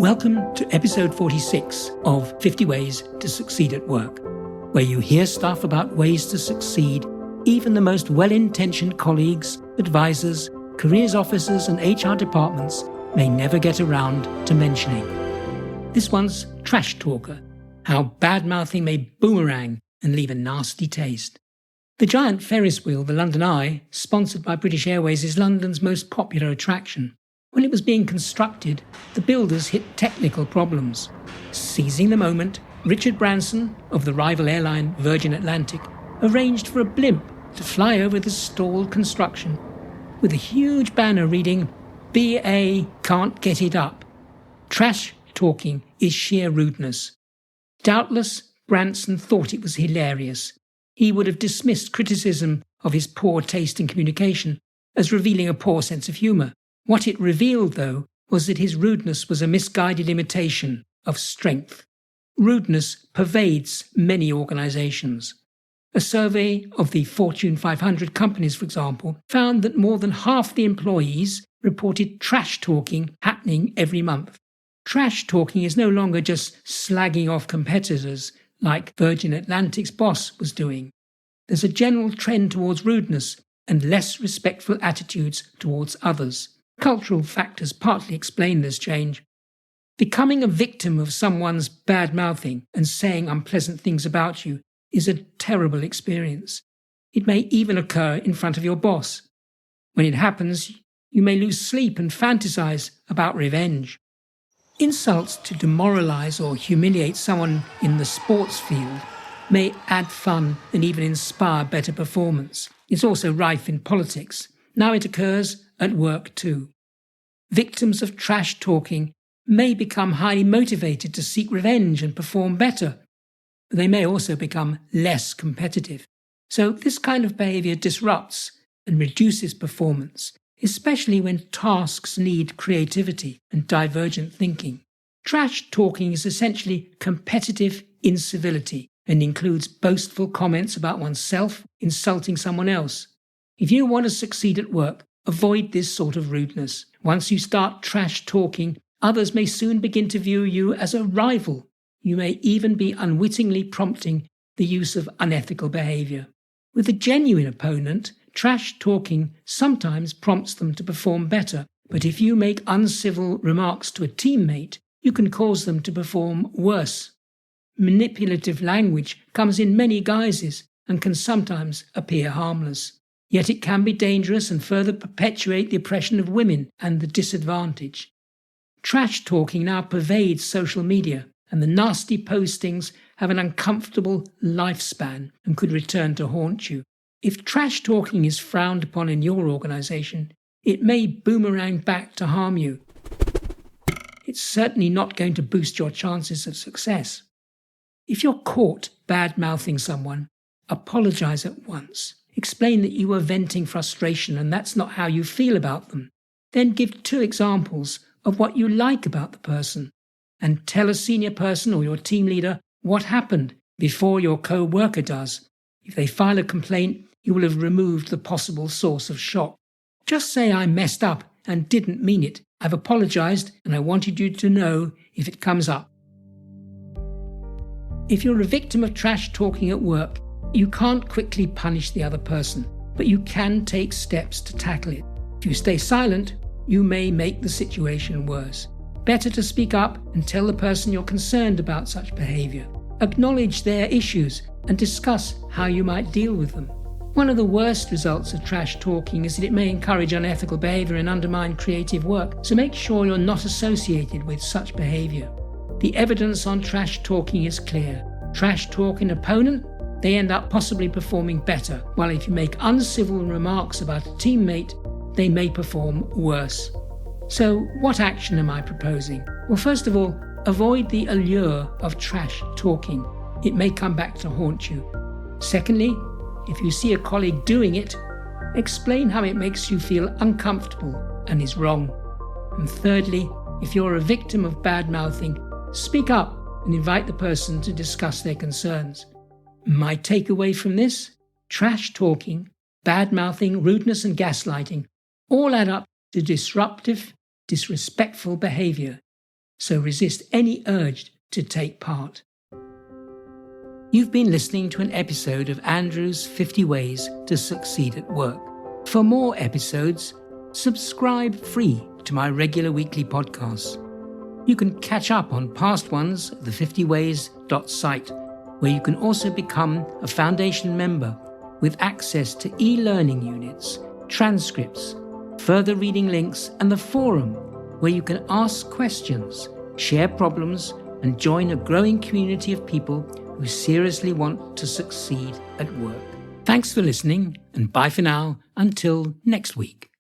Welcome to episode 46 of 50 Ways to Succeed at Work, where you hear stuff about ways to succeed even the most well-intentioned colleagues, advisors, careers officers and HR departments may never get around to mentioning. This one's Trash Talker, how badmouthing may boomerang and leave a nasty taste. The giant Ferris wheel, the London Eye, sponsored by British Airways, is London's most popular attraction. When it was being constructed, the builders hit technical problems. Seizing the moment, Richard Branson, of the rival airline Virgin Atlantic, arranged for a blimp to fly over the stalled construction, with a huge banner reading, "BA can't get it up. Trash talking is sheer rudeness." Doubtless, Branson thought it was hilarious. He would have dismissed criticism of his poor taste in communication as revealing a poor sense of humour. What it revealed, though, was that his rudeness was a misguided imitation of strength. Rudeness pervades many organisations. A survey of the Fortune 500 companies, for example, found that more than half the employees reported trash talking happening every month. Trash talking is no longer just slagging off competitors like Virgin Atlantic's boss was doing. There's a general trend towards rudeness and less respectful attitudes towards others. Cultural factors partly explain this change. Becoming a victim of someone's bad-mouthing and saying unpleasant things about you is a terrible experience. It may even occur in front of your boss. When it happens, you may lose sleep and fantasize about revenge. Insults to demoralize or humiliate someone in the sports field may add fun and even inspire better performance. It's also rife in politics. Now it occurs at work too. Victims of trash talking may become highly motivated to seek revenge and perform better, but they may also become less competitive. So this kind of behaviour disrupts and reduces performance, especially when tasks need creativity and divergent thinking. Trash talking is essentially competitive incivility and includes boastful comments about oneself, insulting someone else. If you want to succeed at work, avoid this sort of rudeness. Once you start trash talking, others may soon begin to view you as a rival. You may even be unwittingly prompting the use of unethical behaviour. With a genuine opponent, trash talking sometimes prompts them to perform better, but if you make uncivil remarks to a teammate, you can cause them to perform worse. Manipulative language comes in many guises and can sometimes appear harmless. Yet it can be dangerous and further perpetuate the oppression of women and the disadvantaged. Trash talking now pervades social media, and the nasty postings have an uncomfortable lifespan and could return to haunt you. If trash talking is frowned upon in your organisation, it may boomerang back to harm you. It's certainly not going to boost your chances of success. If you're caught bad-mouthing someone, apologise at once. Explain that you were venting frustration and that's not how you feel about them. Then give 2 examples of what you like about the person, and tell a senior person or your team leader what happened before your co-worker does. If they file a complaint, you will have removed the possible source of shock. Just say, "I messed up and didn't mean it. I've apologised and I wanted you to know if it comes up." If you're a victim of trash talking at work, you can't quickly punish the other person, but you can take steps to tackle it. If you stay silent, you may make the situation worse. Better to speak up and tell the person you're concerned about such behaviour. Acknowledge their issues and discuss how you might deal with them. One of the worst results of trash talking is that it may encourage unethical behaviour and undermine creative work, so make sure you're not associated with such behaviour. The evidence on trash talking is clear. Trash talk an opponent, they end up possibly performing better, while if you make uncivil remarks about a teammate, they may perform worse. So what action am I proposing? Well, first of all, avoid the allure of trash talking. It may come back to haunt you. Secondly, if you see a colleague doing it, explain how it makes you feel uncomfortable and is wrong. And thirdly, if you're a victim of bad-mouthing, speak up and invite the person to discuss their concerns. My takeaway from this? Trash talking, bad-mouthing, rudeness and gaslighting all add up to disruptive, disrespectful behaviour. so resist any urge to take part. You've been listening to an episode of Andrew's 50 Ways to Succeed at Work. For more episodes, subscribe free to my regular weekly podcasts. You can catch up on past ones at the 50ways.site, where you can also become a Foundation member with access to e-learning units, transcripts, further reading links, and the forum, where you can ask questions, share problems, and join a growing community of people who seriously want to succeed at work. Thanks for listening, and bye for now until next week.